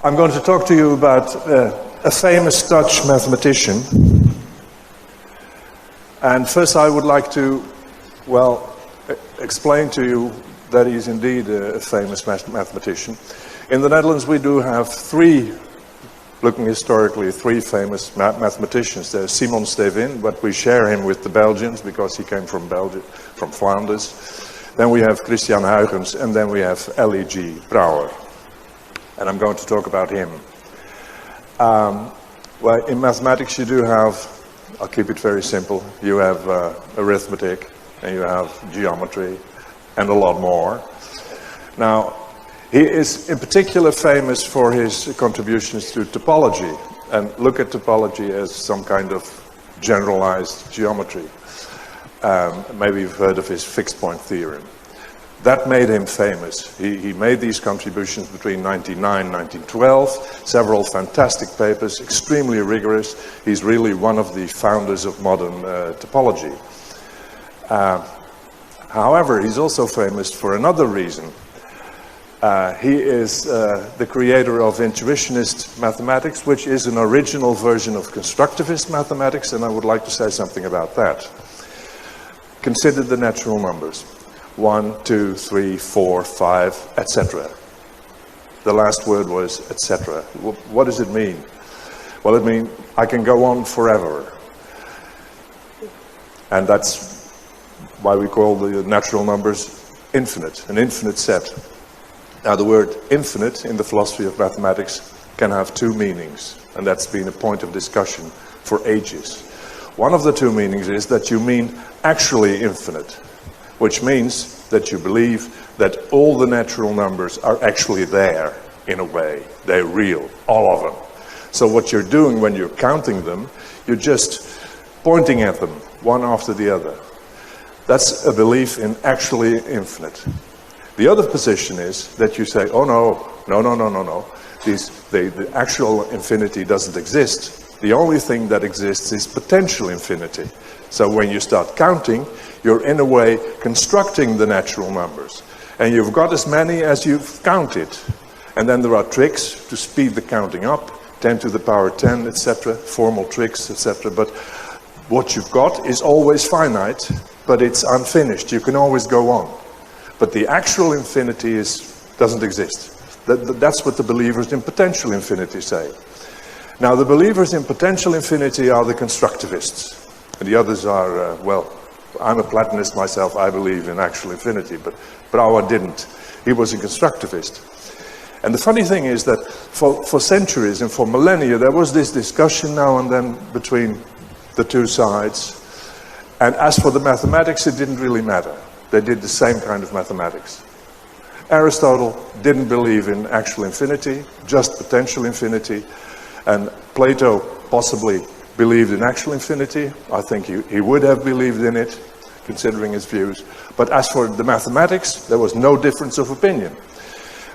I'm going to talk to you about a famous Dutch mathematician. And first I would like to, explain to you that he's indeed a famous mathematician. In the Netherlands we do have looking historically, three famous mathematicians. There's Simon Stevin, but we share him with the Belgians because he came from Flanders. Then we have Christian Huygens, and then we have L.E.J. Brouwer. And I'm going to talk about him. Well, in mathematics you do have, I'll keep it very simple, you have arithmetic, and you have geometry, and a lot more. Now, he is in particular famous for his contributions to topology, and look at topology as some kind of generalized geometry. Maybe you've heard of his fixed point theorem. That made him famous. He made these contributions between 1909 and 1912, several fantastic papers, extremely rigorous. He's really one of the founders of modern topology. However, he's also famous for another reason. He is the creator of intuitionist mathematics, which is an original version of constructivist mathematics, and I would like to say something about that. Consider the natural numbers. 1, 2, 3, 4, 5, etc. The last word was etc. What does it mean? Well, it means I can go on forever. And that's why we call the natural numbers infinite, an infinite set. Now, the word infinite in the philosophy of mathematics can have two meanings, and that's been a point of discussion for ages. One of the two meanings is that you mean actually infinite, which means that you believe that all the natural numbers are actually there in a way. They're real, all of them. So what you're doing when you're counting them, you're just pointing at them, one after the other. That's a belief in actually infinite. The other position is that you say, oh no. The actual infinity doesn't exist. The only thing that exists is potential infinity. So when you start counting, you're in a way constructing the natural numbers. And you've got as many as you've counted. And then there are tricks to speed the counting up, 10 to the power 10, etc., formal tricks, etc. But what you've got is always finite, but it's unfinished. You can always go on. But the actual infinity doesn't exist. That's what the believers in potential infinity say. Now, the believers in potential infinity are the constructivists. And the others are, I'm a Platonist myself, I believe in actual infinity, but Brouwer didn't. He was a constructivist. And the funny thing is that for centuries and for millennia, there was this discussion now and then between the two sides. And as for the mathematics, it didn't really matter. They did the same kind of mathematics. Aristotle didn't believe in actual infinity, just potential infinity. And Plato possibly believed in actual infinity. I think he would have believed in it, considering his views. But as for the mathematics, there was no difference of opinion.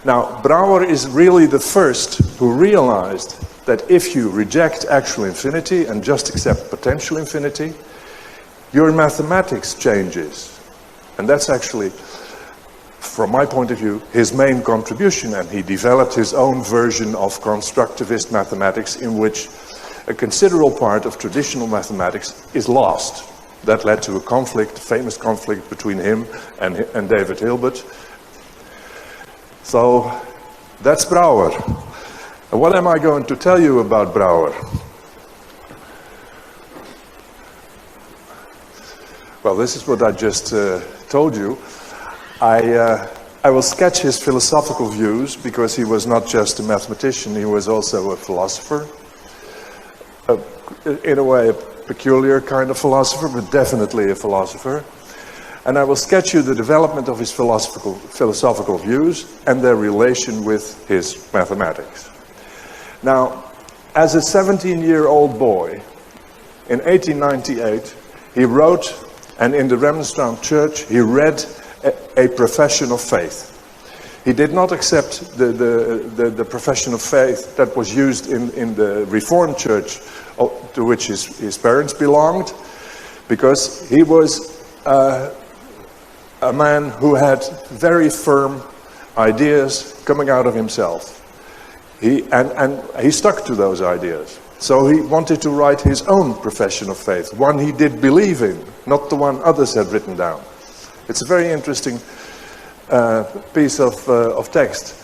Now, Brouwer is really the first who realized that if you reject actual infinity and just accept potential infinity, your mathematics changes. And that's actually, from my point of view, his main contribution. And he developed his own version of constructivist mathematics in which a considerable part of traditional mathematics is lost. That led to a conflict, famous conflict between him and David Hilbert. So that's Brouwer. And what am I going to tell you about Brouwer? Well, this is what I just told you. I will sketch his philosophical views because he was not just a mathematician, he was also a philosopher. In a way, a peculiar kind of philosopher, but definitely a philosopher. And I will sketch you the development of his philosophical views and their relation with his mathematics. Now, as a 17-year-old boy, in 1898, he wrote, and in the Remonstrant Church, he read a profession of faith. He did not accept the profession of faith that was used in the Reformed Church to which his parents belonged, because he was a man who had very firm ideas coming out of himself. And he stuck to those ideas. So he wanted to write his own profession of faith, one he did believe in, not the one others had written down. It's a very interesting piece of text.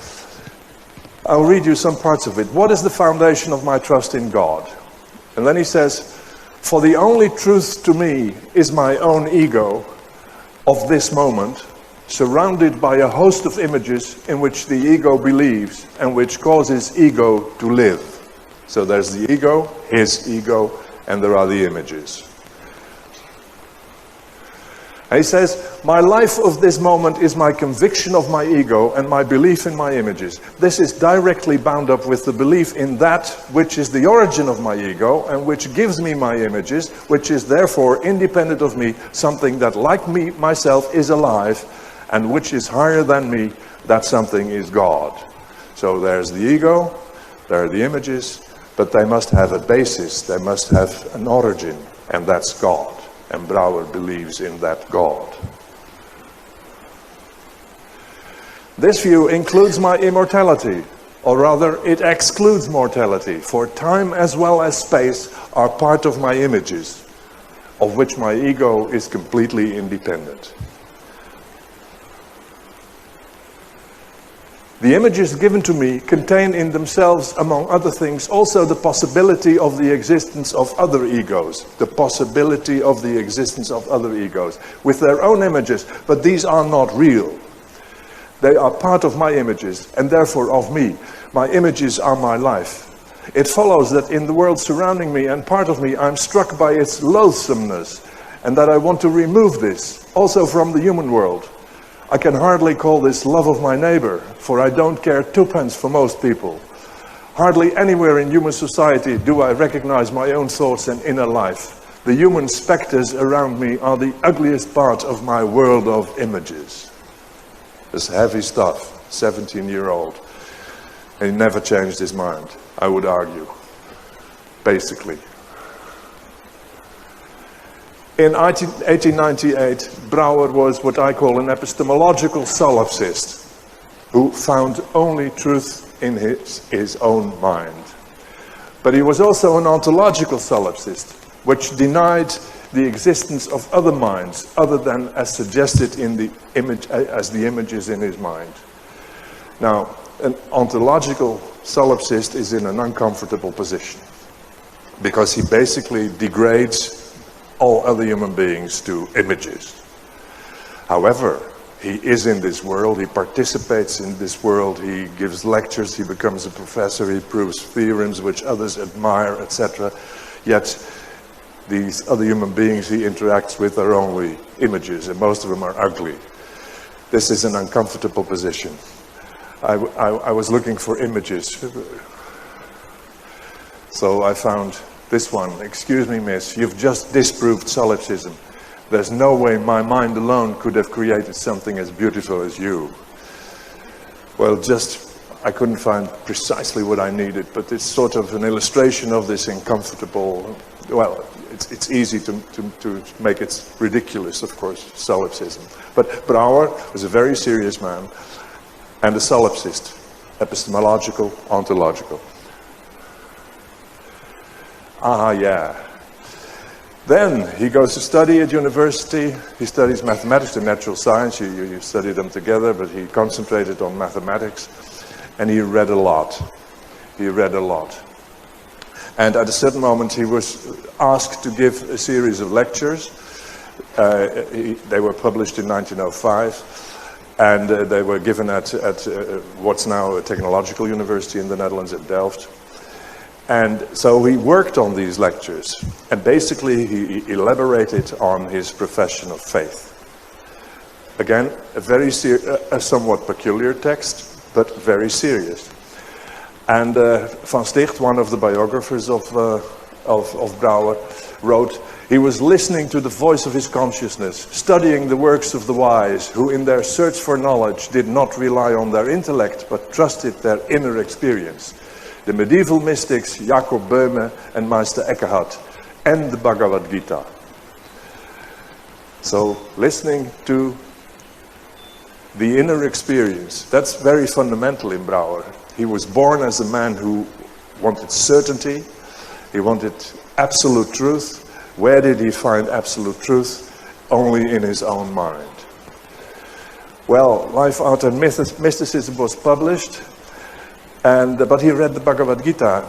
I'll read you some parts of it. What is the foundation of my trust in God? And then he says, for the only truth to me is my own ego of this moment, surrounded by a host of images in which the ego believes and which causes ego to live. So there's the ego, his ego, and there are the images. And he says, my life of this moment is my conviction of my ego and my belief in my images. This is directly bound up with the belief in that which is the origin of my ego and which gives me my images, which is therefore independent of me, something that, like me, myself, is alive, and which is higher than me, that something is God. So there's the ego, there are the images, but they must have a basis, they must have an origin, and that's God. And Brouwer believes in that God. This view includes my immortality, or rather it excludes mortality, for time as well as space are part of my images, of which my ego is completely independent. The images given to me contain in themselves, among other things, also the possibility of the existence of other egos. The possibility of the existence of other egos, with their own images, but these are not real. They are part of my images, and therefore of me. My images are my life. It follows that in the world surrounding me and part of me, I'm struck by its loathsomeness, and that I want to remove this, also from the human world. I can hardly call this love of my neighbor, for I don't care twopence for most people. Hardly anywhere in human society do I recognize my own thoughts and inner life. The human specters around me are the ugliest part of my world of images. This heavy stuff, 17-year-old. And he never changed his mind, I would argue, basically. In 1898, Brouwer was what I call an epistemological solipsist, who found only truth in his own mind. But he was also an ontological solipsist, which denied the existence of other minds, other than as suggested in the image, as the images in his mind. Now, an ontological solipsist is in an uncomfortable position, because he basically degrades all other human beings to images. However, he is in this world, he participates in this world, he gives lectures, he becomes a professor, he proves theorems which others admire, etc. Yet, these other human beings he interacts with are only images, and most of them are ugly. This is an uncomfortable position. I was looking for images. So I found this one. Excuse me, miss, you've just disproved solipsism. There's no way my mind alone could have created something as beautiful as you. Well, I couldn't find precisely what I needed, but it's sort of an illustration of this uncomfortable, well, it's easy to make it ridiculous, of course, solipsism. But Brouwer was a very serious man and a solipsist, epistemological, ontological. Yeah. Then he goes to study at university. He studies mathematics and natural science. You study them together, but he concentrated on mathematics. And he read a lot. And at a certain moment he was asked to give a series of lectures. They were published in 1905. And they were given at what's now a technological university in the Netherlands, at Delft. And so he worked on these lectures, and basically he elaborated on his profession of faith. Again, a somewhat peculiar text, but very serious. And Van Sticht, one of the biographers of Brouwer, wrote, he was listening to the voice of his consciousness, studying the works of the wise, who in their search for knowledge did not rely on their intellect, but trusted their inner experience. The medieval mystics Jacob Böhme and Meister Eckhart, and the Bhagavad Gita. So, listening to the inner experience, that's very fundamental in Brouwer. He was born as a man who wanted certainty. He wanted absolute truth. Where did he find absolute truth? Only in his own mind. Well, Life, Art and Mysticism was published, but he read the Bhagavad Gita.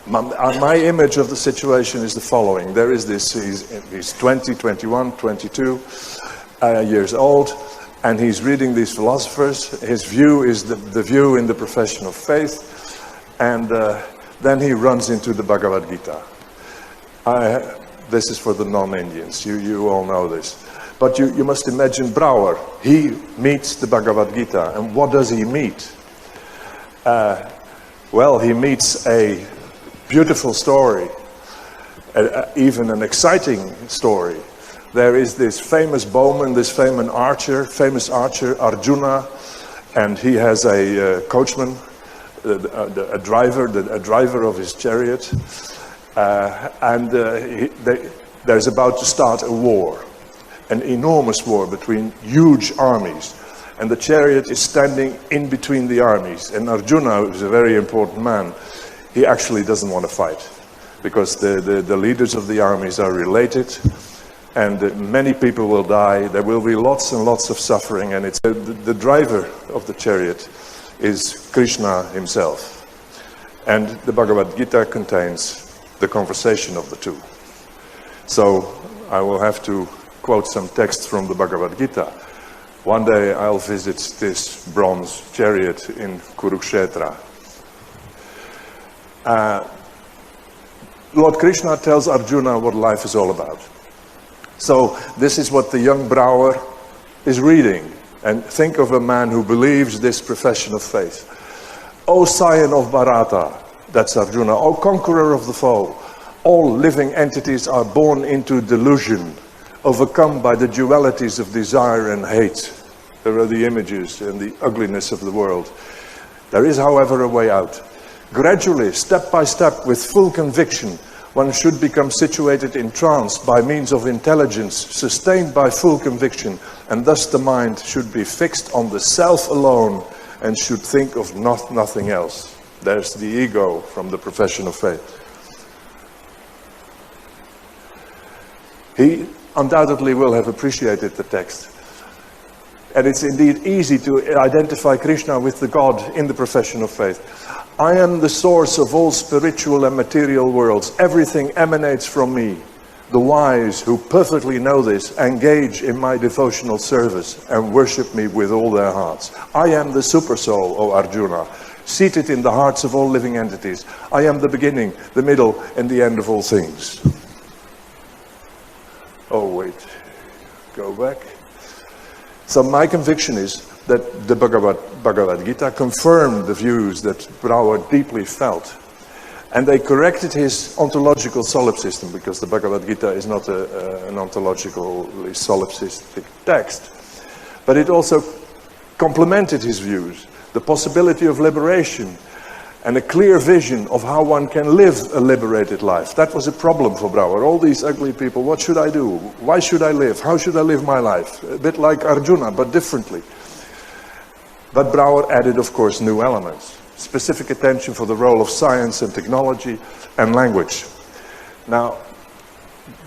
My image of the situation is the following. There is this, he's 20, 21, 22 years old, and he's reading these philosophers. His view is the view in the profession of faith, and then he runs into the Bhagavad Gita. This is for the non-Indians, you all know this. But you must imagine Brouwer. He meets the Bhagavad Gita, and what does he meet? Well, he meets a beautiful story, even an exciting story. There is this famous bowman, this famous archer, Arjuna, and he has a coachman, a driver of his chariot, there's about to start a war, an enormous war between huge armies. And the chariot is standing in between the armies. And Arjuna, who's a very important man, he actually doesn't want to fight, because the leaders of the armies are related, and many people will die. There will be lots and lots of suffering, and it's the driver of the chariot is Krishna himself. And the Bhagavad Gita contains the conversation of the two. So I will have to quote some texts from the Bhagavad Gita. One day I'll visit this bronze chariot in Kurukshetra. Lord Krishna tells Arjuna what life is all about. So this is what the young Brouwer is reading. And think of a man who believes this profession of faith. O scion of Bharata, that's Arjuna, O conqueror of the foe, all living entities are born into delusion, overcome by the dualities of desire and hate. There are the images and the ugliness of the world. There is, however, a way out. Gradually, step by step, with full conviction, one should become situated in trance by means of intelligence, sustained by full conviction, and thus the mind should be fixed on the self alone and should think of nothing else. There's the ego from the profession of faith. He undoubtedly will have appreciated the text. And it's indeed easy to identify Krishna with the God in the profession of faith. I am the source of all spiritual and material worlds. Everything emanates from me. The wise who perfectly know this engage in my devotional service and worship me with all their hearts. I am the supersoul, O Arjuna, seated in the hearts of all living entities. I am the beginning, the middle, and the end of all things. Oh, wait. Go back. So my conviction is that the Bhagavad Gita confirmed the views that Brouwer deeply felt. And they corrected his ontological solipsism, because the Bhagavad Gita is not an ontologically solipsistic text. But it also complemented his views, the possibility of liberation, and a clear vision of how one can live a liberated life. That was a problem for Brouwer. All these ugly people, what should I do? Why should I live? How should I live my life? A bit like Arjuna, but differently. But Brouwer added, of course, new elements. Specific attention for the role of science and technology and language. Now,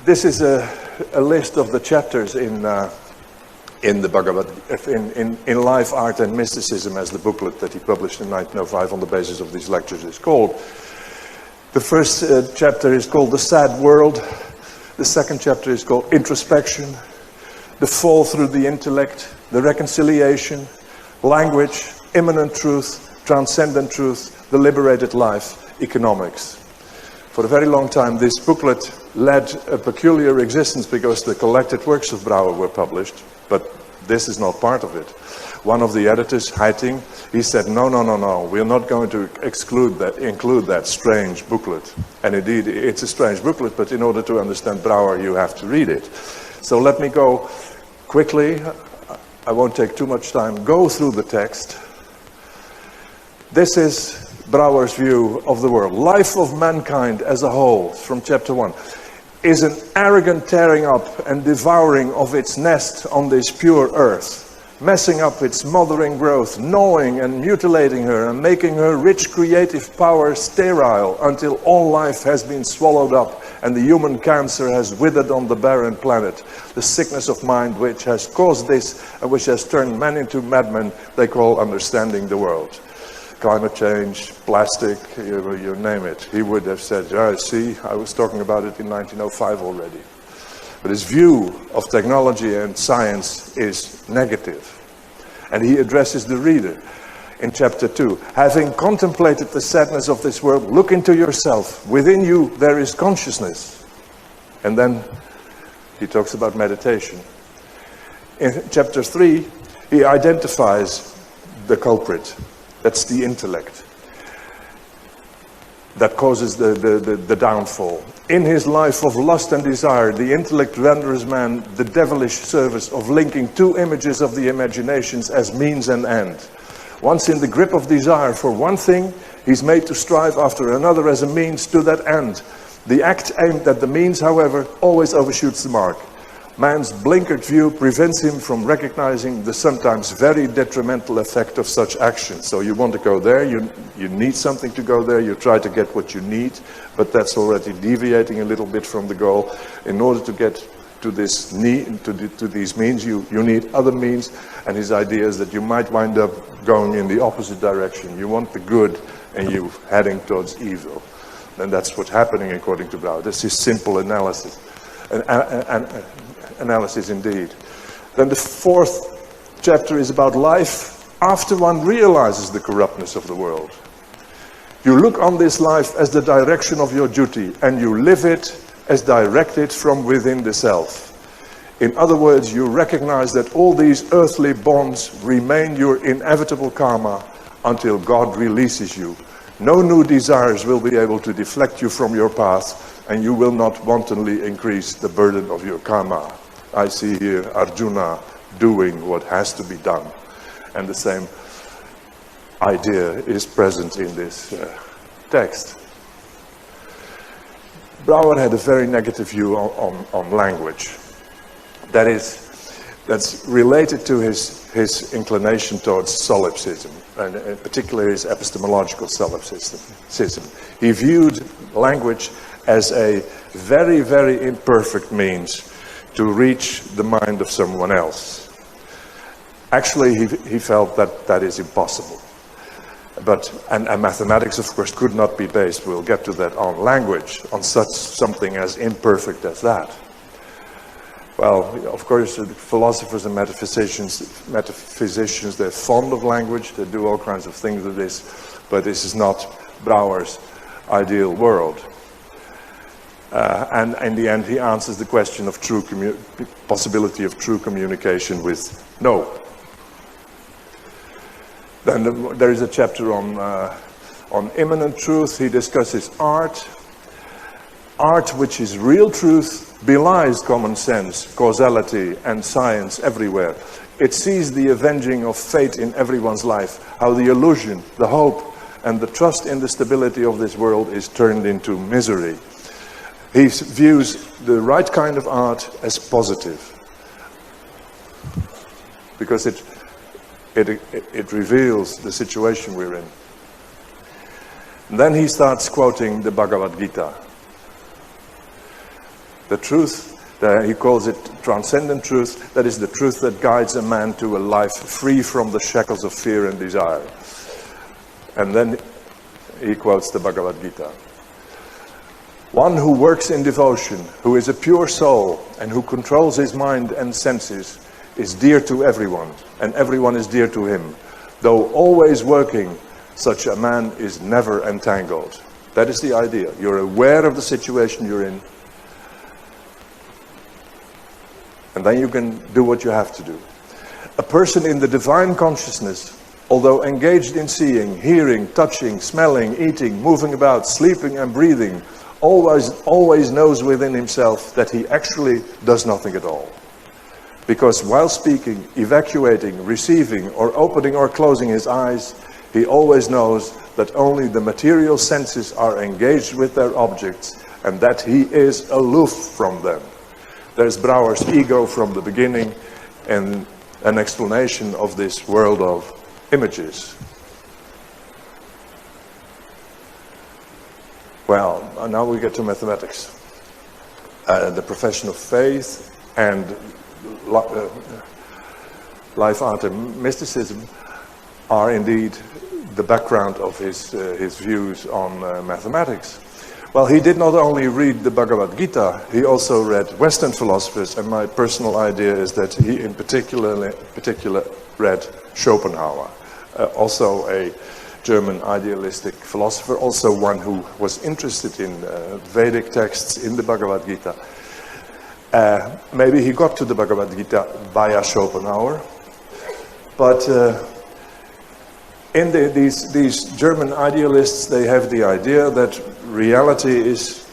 this is a list of the chapters in the Bhagavad, in Life, Art and Mysticism, as the booklet that he published in 1905 on the basis of these lectures is called. The first chapter is called The Sad World. The second chapter is called Introspection, The Fall Through the Intellect, The Reconciliation, Language, Immanent Truth, Transcendent Truth, The Liberated Life, Economics. For a very long time, this booklet led a peculiar existence because the collected works of Brouwer were published, but this is not part of it. One of the editors, Heiting, he said, no, we're not going to include that strange booklet. And indeed, it's a strange booklet, but in order to understand Brouwer, you have to read it. So let me go quickly, I won't take too much time, go through the text. This is Brouwer's view of the world. Life of mankind as a whole, from chapter 1, is an arrogant tearing up and devouring of its nest on this pure earth. messing up its mothering growth, gnawing and mutilating her, and making her rich creative power sterile until all life has been swallowed up and the human cancer has withered on the barren planet. The sickness of mind which has caused this and which has turned men into madmen, they call understanding the world. Climate change, plastic, you name it. He would have said, "Yeah, see, I was talking about it in 1905 already." But his view of technology and science is negative. And he addresses the reader in chapter 2. Having contemplated the sadness of this world, look into yourself. Within you there is consciousness. And then he talks about meditation. In chapter 3, he identifies the culprit. That's the intellect. That causes the downfall. In his life of lust and desire, the intellect renders man the devilish service of linking two images of the imaginations as means and end. Once in the grip of desire for one thing, he's made to strive after another as a means to that end. The act aimed at the means, however, always overshoots the mark. Man's blinkered view prevents him from recognizing the sometimes very detrimental effect of such action. So you want to go there, you need something to go there, you try to get what you need, but that's already deviating a little bit from the goal. In order to get to this need, to these means, you need other means, and his idea is that you might wind up going in the opposite direction. You want the good, and you're heading towards evil. And that's what's happening according to Brouwer. This is simple analysis. Analysis indeed. Then the 4th chapter is about life after one realizes the corruptness of the world. You look on this life as the direction of your duty, and you live it as directed from within the self. In other words, you recognize that all these earthly bonds remain your inevitable karma until God releases you. No new desires will be able to deflect you from your path, and you will not wantonly increase the burden of your karma. I see here Arjuna doing what has to be done. And the same idea is present in this text. Brouwer had a very negative view on language. That's related to his inclination towards solipsism, and in particular his epistemological solipsism. He viewed language as a very, very imperfect means to reach the mind of someone else. Actually, he felt that is impossible. And mathematics, of course, could not be based, we'll get to that, on language, on something as imperfect as that. Well, of course, philosophers and metaphysicians, they're fond of language, they do all kinds of things with this, but this is not Brouwer's ideal world. And in the end, he answers the question of possibility of true communication with no. Then there is a chapter on immanent truth. He discusses art. Art, which is real truth, belies common sense, causality, and science everywhere. It sees the avenging of fate in everyone's life, how the illusion, the hope, and the trust in the stability of this world is turned into misery. He views the right kind of art as positive, because it reveals the situation we're in. And then he starts quoting the Bhagavad Gita. The truth, he calls it transcendent truth, that is the truth that guides a man to a life free from the shackles of fear and desire. And then he quotes the Bhagavad Gita. One who works in devotion, who is a pure soul, and who controls his mind and senses, is dear to everyone, and everyone is dear to him. Though always working, such a man is never entangled. That is the idea. You're aware of the situation you're in, and then you can do what you have to do. A person in the divine consciousness, although engaged in seeing, hearing, touching, smelling, eating, moving about, sleeping and breathing, always knows within himself that he actually does nothing at all. Because while speaking, evacuating, receiving, or opening or closing his eyes, he always knows that only the material senses are engaged with their objects, and that he is aloof from them. There's Brouwer's ego from the beginning, and an explanation of this world of images. Well, now we get to mathematics. The profession of faith and life, art, and mysticism are indeed the background of his views on mathematics. Well, he did not only read the Bhagavad Gita, he also read Western philosophers, and my personal idea is that he in particular read Schopenhauer, also a German idealistic philosopher, also one who was interested in Vedic texts in the Bhagavad Gita. Maybe he got to the Bhagavad Gita via Schopenhauer, but in these German idealists, they have the idea that reality is,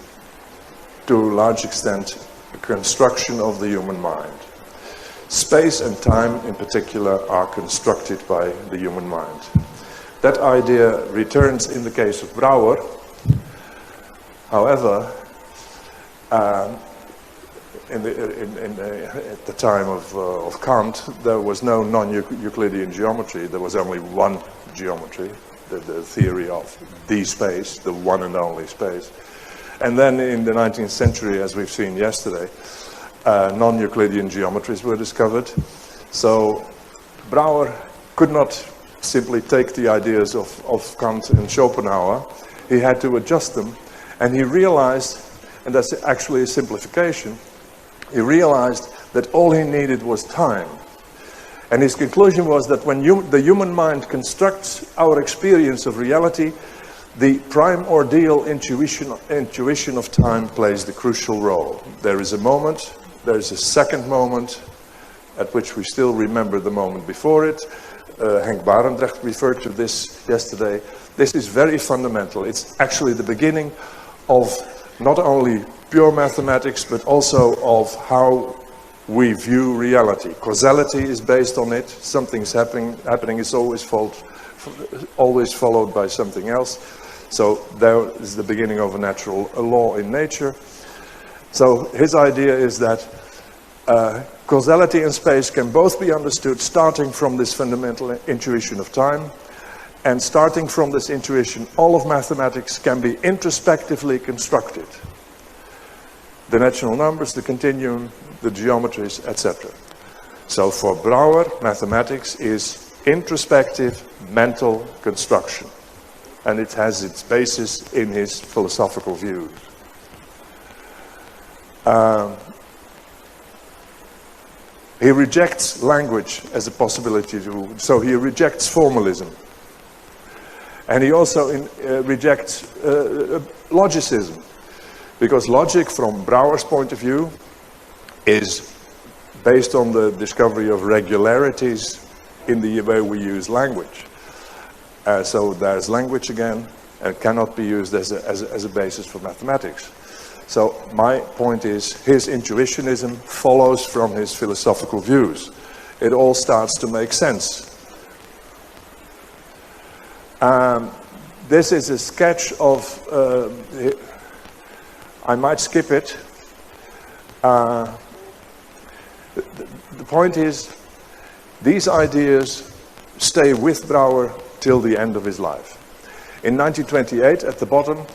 to a large extent, a construction of the human mind. Space and time, in particular, are constructed by the human mind. That idea returns in the case of Brouwer. However, at the time of Kant, there was no non-Euclidean geometry. There was only one geometry, the theory of the space, the one and only space. And then in the 19th century, as we've seen yesterday, non-Euclidean geometries were discovered. So Brouwer could not simply take the ideas of Kant and Schopenhauer. He had to adjust them, and he realized, and that's actually a simplification, he realized that all he needed was time. And his conclusion was that when the human mind constructs our experience of reality, the primordial intuition of time plays the crucial role. There is a moment, there is a second moment, at which we still remember the moment before it. Henk Barendrecht referred to this yesterday. This is very fundamental. It's actually the beginning of not only pure mathematics, but also of how we view reality. Causality is based on it. Something's happening is always followed by something else. So there is the beginning of a natural law in nature. So his idea is that causality and space can both be understood starting from this fundamental intuition of time, and starting from this intuition, all of mathematics can be introspectively constructed. The natural numbers, the continuum, the geometries, etc. So for Brouwer, mathematics is introspective mental construction, and it has its basis in his philosophical views. He rejects language as a possibility so he rejects formalism. And he also rejects logicism, because logic, from Brouwer's point of view, is based on the discovery of regularities in the way we use language. So there's language again, and cannot be used as a basis for mathematics. So my point is, his intuitionism follows from his philosophical views. It all starts to make sense. This is a sketch of, I might skip it. The point is, these ideas stay with Brouwer till the end of his life. In 1928, at the bottom,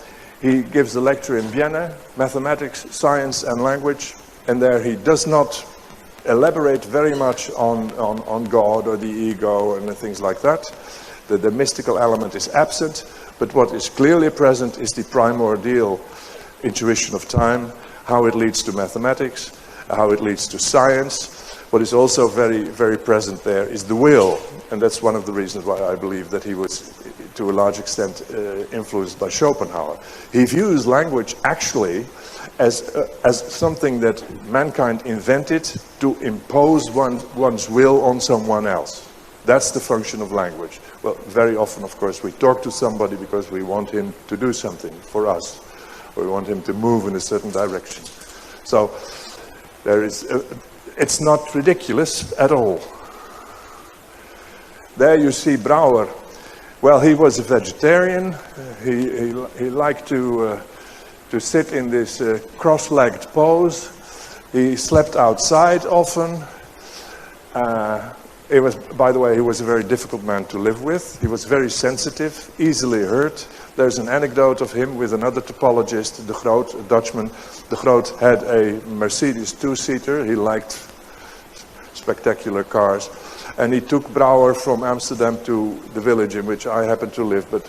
he gives a lecture in Vienna, Mathematics, Science and Language, and there he does not elaborate very much on God or the ego and things like that. The mystical element is absent, but what is clearly present is the primordial intuition of time, how it leads to mathematics, how it leads to science. What is also very, very present there is the will, and that's one of the reasons why I believe that he was, to a large extent, influenced by Schopenhauer. He views language actually as something that mankind invented to impose one's will on someone else. That's the function of language. Well, very often, of course, we talk to somebody because we want him to do something for us, or we want him to move in a certain direction. So there is, it's not ridiculous at all. There you see Brouwer. Well, he was a vegetarian. He liked to sit in this cross-legged pose. He slept outside often. It was, by the way, he was a very difficult man to live with. He was very sensitive, easily hurt. There's an anecdote of him with another topologist, De Groot, a Dutchman. De Groot had a Mercedes two-seater. He liked spectacular cars. And he took Brouwer from Amsterdam to the village in which I happened to live, but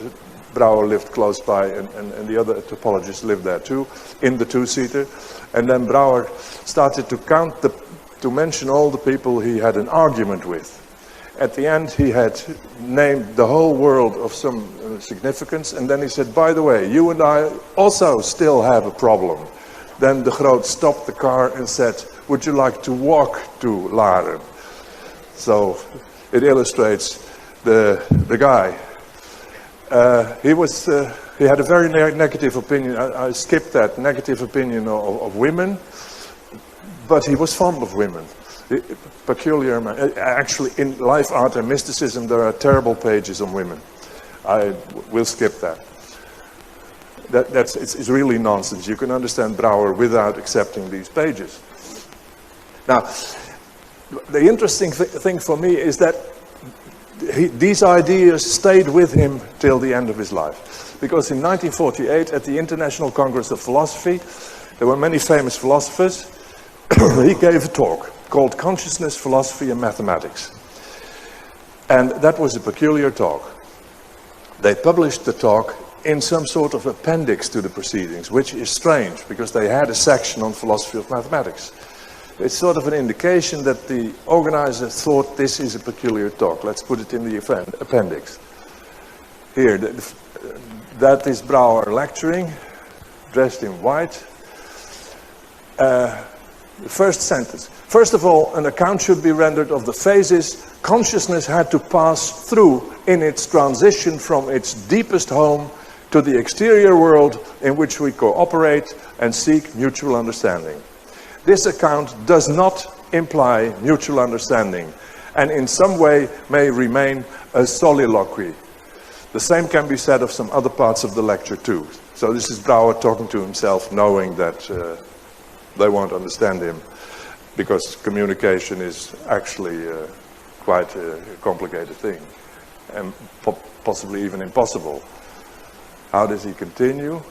Brouwer lived close by, and the other topologists lived there too, in the two-seater. And then Brouwer started to mention all the people he had an argument with. At the end, he had named the whole world of some significance, and then he said, by the way, you and I also still have a problem. Then De Groot stopped the car and said, would you like to walk to Laren? So it illustrates the guy. He had a very negative opinion. I skipped that negative opinion of women, but he was fond of women. Peculiar man. Actually, in life, art, and mysticism, there are terrible pages on women. I will skip that. It's really nonsense. You can understand Brouwer without accepting these pages. Now, the interesting thing for me is that these ideas stayed with him till the end of his life. Because in 1948, at the International Congress of Philosophy, there were many famous philosophers. He gave a talk called Consciousness, Philosophy and Mathematics. And that was a peculiar talk. They published the talk in some sort of appendix to the proceedings, which is strange, because they had a section on philosophy of mathematics. It's sort of an indication that the organizer thought this is a peculiar talk. Let's put it in the appendix. Here, that is Brouwer lecturing, dressed in white. The first sentence. First of all, an account should be rendered of the phases consciousness had to pass through in its transition from its deepest home to the exterior world in which we cooperate and seek mutual understanding. This account does not imply mutual understanding, and in some way may remain a soliloquy. The same can be said of some other parts of the lecture too. So this is Brouwer talking to himself, knowing that they won't understand him, because communication is actually quite a complicated thing, and possibly even impossible. How does he continue?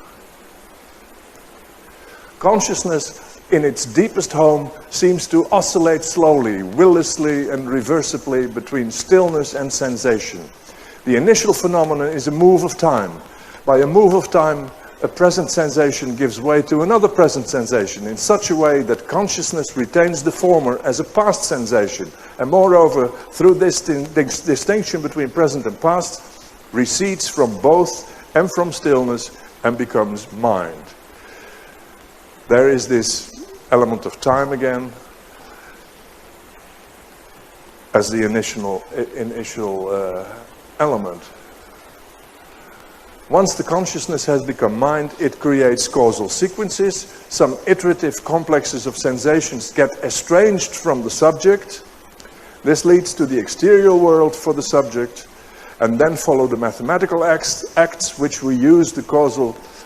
Consciousness in its deepest home seems to oscillate slowly, willlessly and reversibly between stillness and sensation. The initial phenomenon is a move of time. By a move of time, a present sensation gives way to another present sensation in such a way that consciousness retains the former as a past sensation, and moreover, through this distinction between present and past, recedes from both and from stillness and becomes mind. There is this element of time again as the initial element. Once the consciousness has become mind, it creates causal sequences. Some iterative complexes of sensations get estranged from the subject. This leads to the exterior world for the subject, and then follow the mathematical acts which we use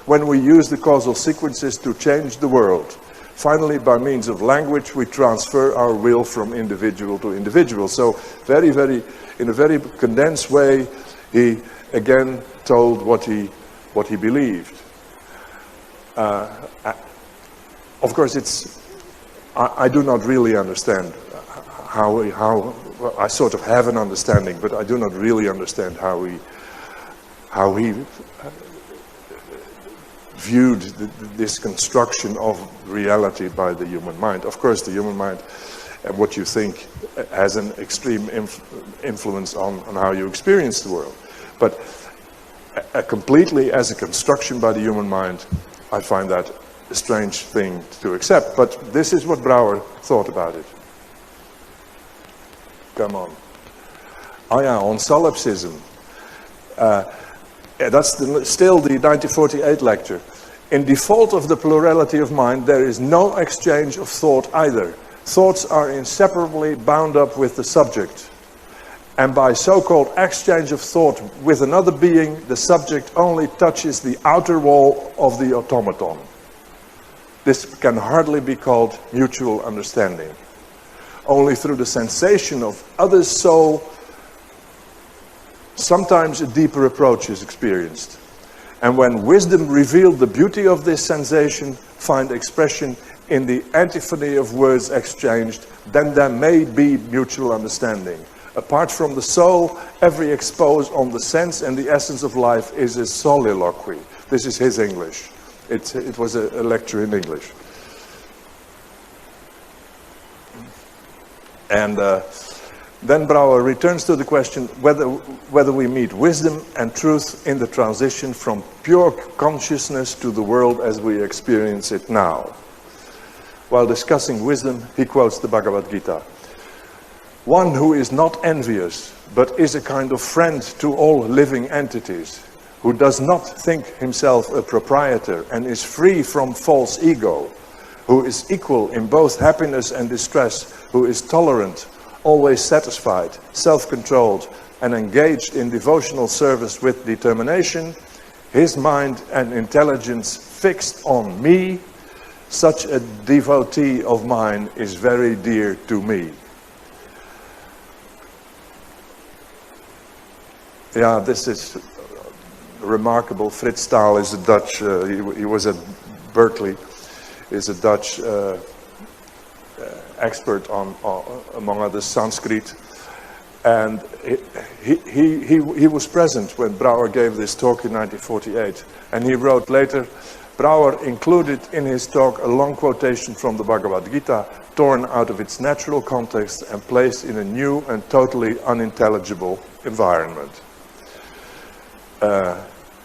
when we use the causal sequences to change the world. Finally, by means of language, we transfer our will from individual to individual. So, in a very condensed way, he again told what he believed. Of course, I do not really understand how I sort of have an understanding, but I do not really understand how he viewed this construction of reality by the human mind. Of course, the human mind and what you think has an extreme influence on how you experience the world. But completely as a construction by the human mind, I find that a strange thing to accept. But this is what Brouwer thought about it. Come on. Oh yeah, on solipsism. That's still the 1948 lecture. In default of the plurality of mind, there is no exchange of thought either. Thoughts are inseparably bound up with the subject. And by so-called exchange of thought with another being, the subject only touches the outer wall of the automaton. This can hardly be called mutual understanding. only through the sensation of others' soul, sometimes a deeper approach is experienced. And when wisdom revealed the beauty of this sensation, find expression in the antiphony of words exchanged, then there may be mutual understanding. Apart from the soul, every expose on the sense and the essence of life is a soliloquy. This is his English. It was a lecture in English. And then Brouwer returns to the question whether we meet wisdom and truth in the transition from pure consciousness to the world as we experience it now. While discussing wisdom, he quotes the Bhagavad Gita. One who is not envious, but is a kind of friend to all living entities, who does not think himself a proprietor and is free from false ego, who is equal in both happiness and distress, who is tolerant, always satisfied, self-controlled, and engaged in devotional service with determination, his mind and intelligence fixed on me, such a devotee of mine is very dear to me. Yeah, this is remarkable. Frits Staal is a Dutch, he was at Berkeley, is a Dutch expert on among others, Sanskrit. And he was present when Brouwer gave this talk in 1948. And he wrote later, Brouwer included in his talk a long quotation from the Bhagavad Gita, torn out of its natural context and placed in a new and totally unintelligible environment.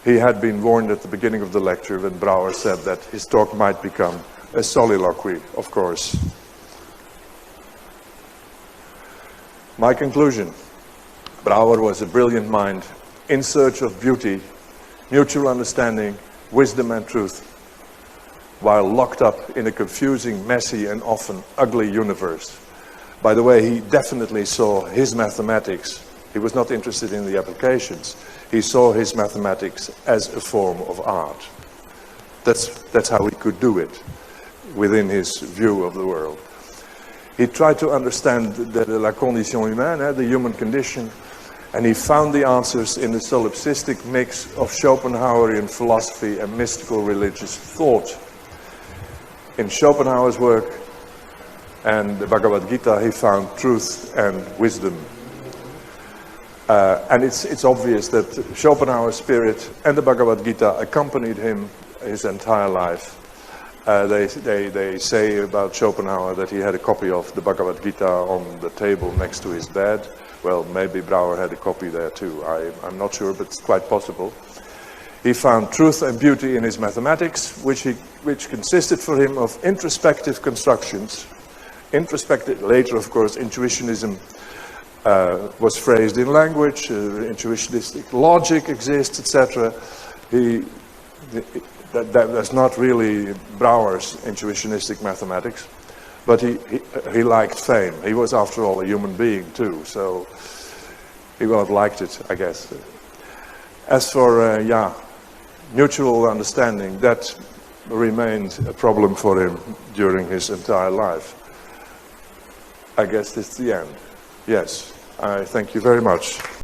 He had been warned at the beginning of the lecture when Brouwer said that his talk might become a soliloquy, of course. My conclusion, Brouwer was a brilliant mind in search of beauty, mutual understanding, wisdom and truth, while locked up in a confusing, messy and often ugly universe. By the way, he definitely saw his mathematics. He was not interested in the applications. He saw his mathematics as a form of art. That's how he could do it within his view of the world. He tried to understand la condition humaine, the human condition, and he found the answers in the solipsistic mix of Schopenhauerian philosophy and mystical religious thought. In Schopenhauer's work and the Bhagavad Gita, he found truth and wisdom. And it's obvious that Schopenhauer's spirit and the Bhagavad Gita accompanied him his entire life. They say about Schopenhauer that he had a copy of the Bhagavad Gita on the table next to his bed. Well, maybe Brouwer had a copy there too. I'm not sure, but it's quite possible. He found truth and beauty in his mathematics, which consisted for him of introspective constructions. Later, of course, intuitionism was phrased in language, intuitionistic logic exists, etc. That's not really Brouwer's intuitionistic mathematics, but he liked fame. He was, after all, a human being too, so he would have liked it, I guess. As for, mutual understanding, that remained a problem for him during his entire life. I guess it's the end. Yes, I thank you very much.